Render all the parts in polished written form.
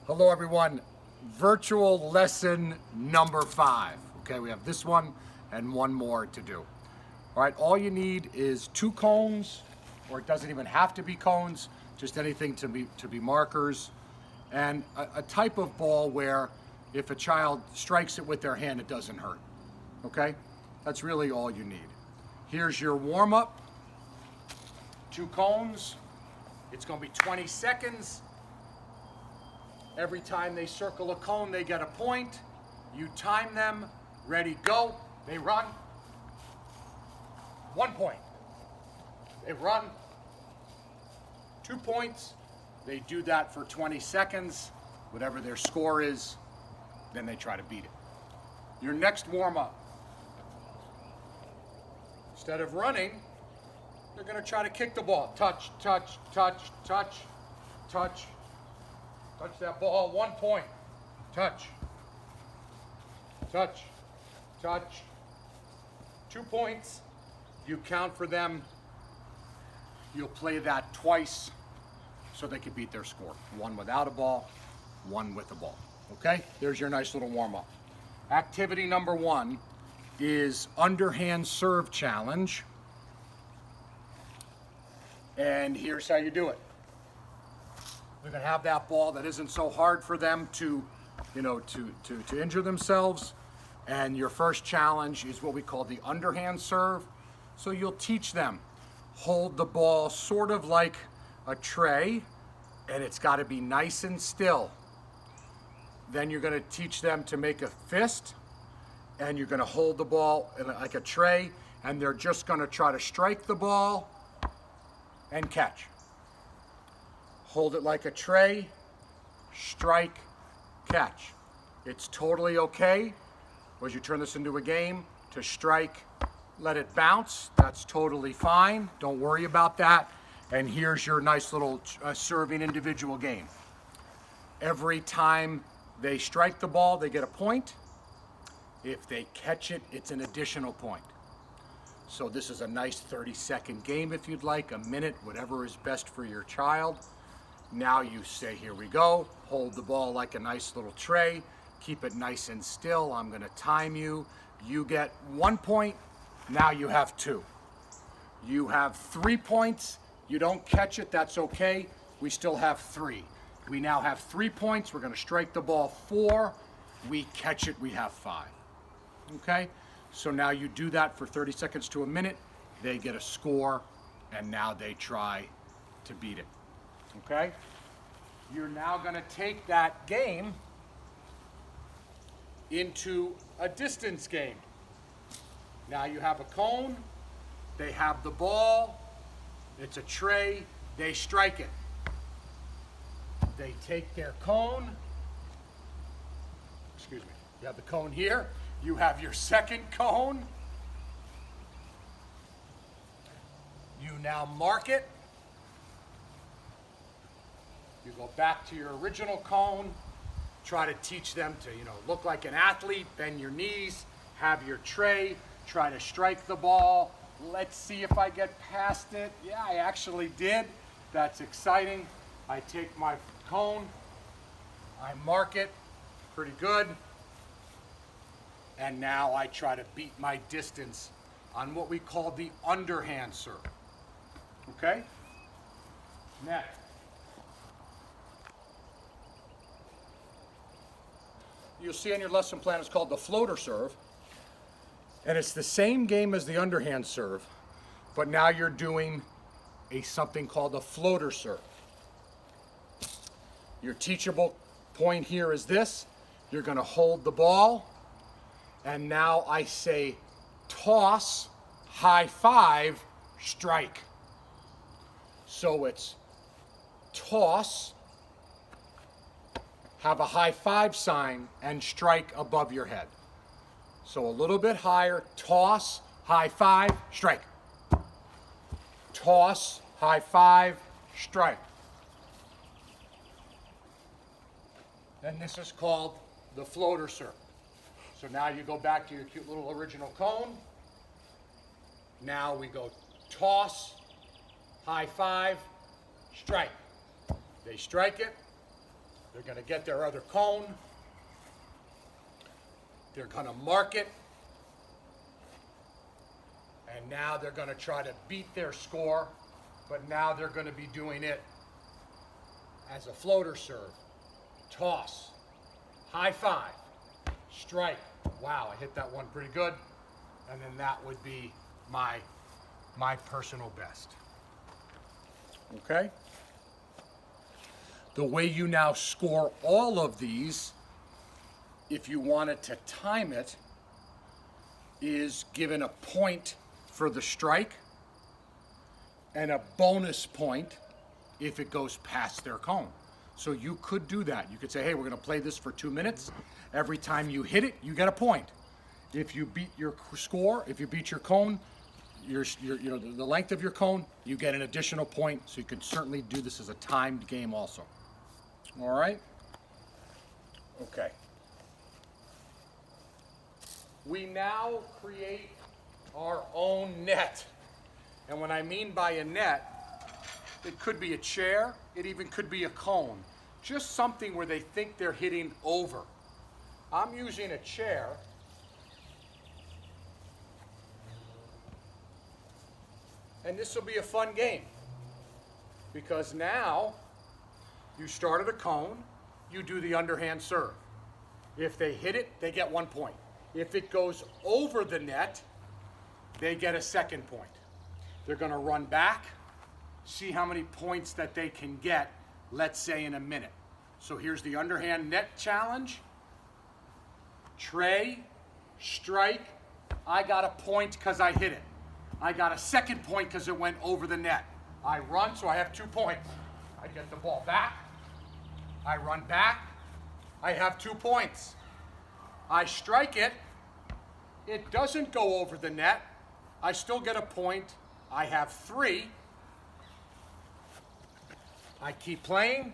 Hello everyone, virtual lesson number 5. Okay, we have this one and one more to do. All right, all you need is 2 cones, or it doesn't even have to be cones, just anything to be markers, and a type of ball where if a child strikes it with their hand, it doesn't hurt. Okay, that's really all you need. Here's your warm-up. 2 cones. It's going to be 20 seconds. Every time they circle a cone, they get a point. You time them. Ready, go. They run. 1 point. They run. 2 points. They do that for 20 seconds. Whatever their score is, then they try to beat it. Your next warm-up. Instead of running, they're going to try to kick the ball. Touch, touch, touch, touch, touch. Touch that ball, 1 point. Touch. Touch. Touch. 2 points. You count for them. You'll play that twice so they can beat their score. 1 without a ball, 1 with a ball. Okay? There's your nice little warm-up. Activity number 1 is Underhand Serve Challenge. And here's how you do it. We're going to have that ball that isn't so hard for them to injure themselves. And your first challenge is what we call the underhand serve. So you'll teach them, hold the ball sort of like a tray, and it's got to be nice and still. Then you're going to teach them to make a fist, and you're going to hold the ball like a tray, and they're just going to try to strike the ball and catch. Hold it like a tray, strike, catch. It's totally okay, as you turn this into a game, to strike, let it bounce. That's totally fine. Don't worry about that. And here's your nice little serving individual game. Every time they strike the ball, they get a point. If they catch it, it's an additional point. So this is a nice 30-second game if you'd like, a minute, whatever is best for your child. Now you say, here we go, hold the ball like a nice little tray, keep it nice and still, I'm gonna time you. You get 1 point, now you have 2. You have 3 points, you don't catch it, that's okay, we still have 3. We now have 3 points, we're gonna strike the ball 4, we catch it, we have 5. Okay, so now you do that for 30 seconds to a minute, they get a score, and now they try to beat it. Okay? You're now going to take that game into a distance game. Now you have a cone, they have the ball, it's a tray, they strike it. They take their cone, excuse me, you have the cone here, you have your second cone, you now mark it. You go back to your original cone, try to teach them to, look like an athlete, bend your knees, have your tray, try to strike the ball. Let's see if I get past it. Yeah, I actually did. That's exciting. I take my cone, I mark it, pretty good. And now I try to beat my distance on what we call the underhand serve. Okay? Next. You'll see on your lesson plan it's called the floater serve, and it's the same game as the underhand serve, but now you're doing something called a floater serve. Your teachable point here is this: you're going to hold the ball, and now I say toss, high five, strike. So it's toss, have a high five sign, and strike above your head. So a little bit higher, toss, high five, strike. Toss, high five, strike. And this is called the floater serve. So now you go back to your cute little original cone. Now we go toss, high five, strike. They strike it, They're going to get their other cone. They're going to mark it. And now they're going to try to beat their score, but now they're going to be doing it as a floater serve. Toss, high five, strike. Wow, I hit that one pretty good. And then that would be my personal best. Okay? The way you now score all of these, if you wanted to time it, is given a point for the strike and a bonus point if it goes past their cone. So you could do that. You could say, hey, we're going to play this for 2 minutes. Every time you hit it, you get a point. If you beat your score, if you beat your cone, the length of your cone, you get an additional point. So you can certainly do this as a timed game also. All right? Okay. We now create our own net. And what I mean by a net, it could be a chair, it even could be a cone. Just something where they think they're hitting over. I'm using a chair. And this will be a fun game. Because now, you started a cone, you do the underhand serve. If they hit it, they get 1 point. If it goes over the net, they get a second point. They're going to run back, see how many points that they can get, let's say in a minute. So here's the underhand net challenge. Tray, strike, I got a point because I hit it. I got a second point because it went over the net. I run, so I have 2 points. I get the ball back, I run back, I have 2 points. I strike it, it doesn't go over the net, I still get a point, I have 3. I keep playing,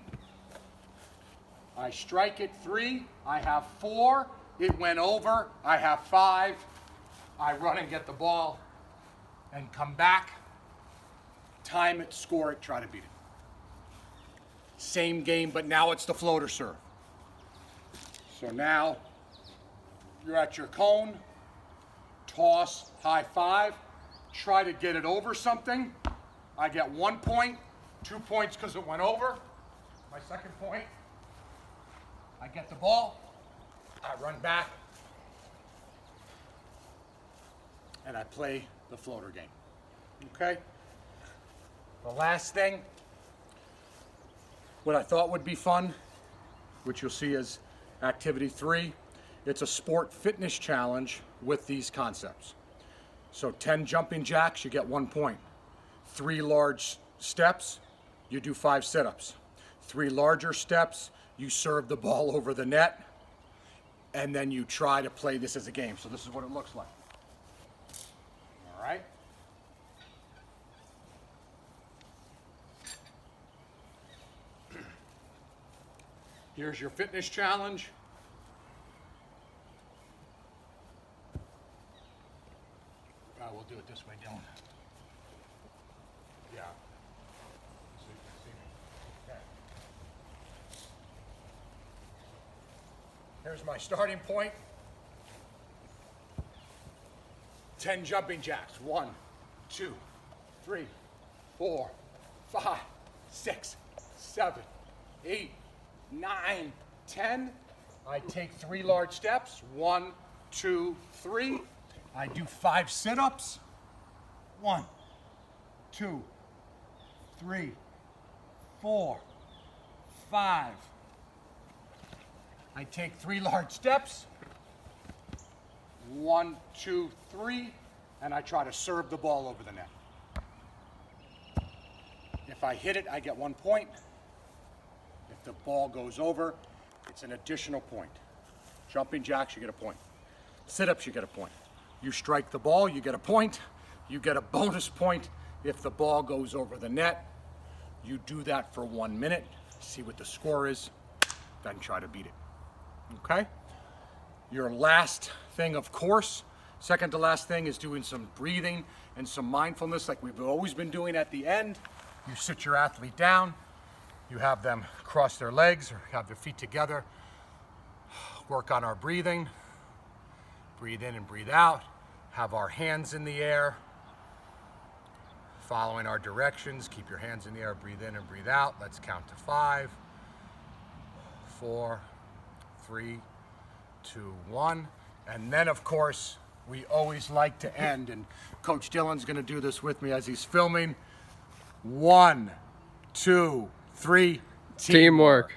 I strike it 3, I have 4, it went over, I have 5, I run and get the ball and come back, time it, score it, try to beat it. Same game, but now it's the floater serve. So now you're at your cone, toss, high five, try to get it over something. I get 1 point, 2 points because it went over. My second point, I get the ball, I run back, and I play the floater game. Okay? The last thing, what I thought would be fun, which you'll see as activity 3, it's a sport fitness challenge with these concepts. So 10 jumping jacks, you get 1 point. 3 large steps, you do 5 sit-ups. 3 larger steps, you serve the ball over the net, and then you try to play this as a game. So this is what it looks like. All right? Here's your fitness challenge. We'll do it this way, Dylan. Yeah. So you can see me. Okay. Here's my starting point. 10 jumping jacks. 1, 2, 3, 4, 5, 6, 7, 8, 9, 10. I take 3 large steps. 1, 2, 3. I do 5 sit-ups. 1, 2, 3, 4, 5. I take 3 large steps. 1, 2, 3, and I try to serve the ball over the net. If I hit it, I get 1 point. If the ball goes over, it's an additional point. Jumping jacks, you get a point. Sit-ups, you get a point. You strike the ball, you get a point. You get a bonus point if the ball goes over the net. You do that for 1 minute, see what the score is, then try to beat it. Okay? Your last thing, of course, second to last thing, is doing some breathing and some mindfulness like we've always been doing at the end. You sit your athlete down, you have them cross their legs or have their feet together. Work on our breathing. Breathe in and breathe out. Have our hands in the air. Following our directions, keep your hands in the air, breathe in and breathe out. Let's count to 5, 4, 3, 2, 1. And then, of course, we always like to end, and Coach Dillon's going to do this with me as he's filming. 1, 2, 3. Teamwork.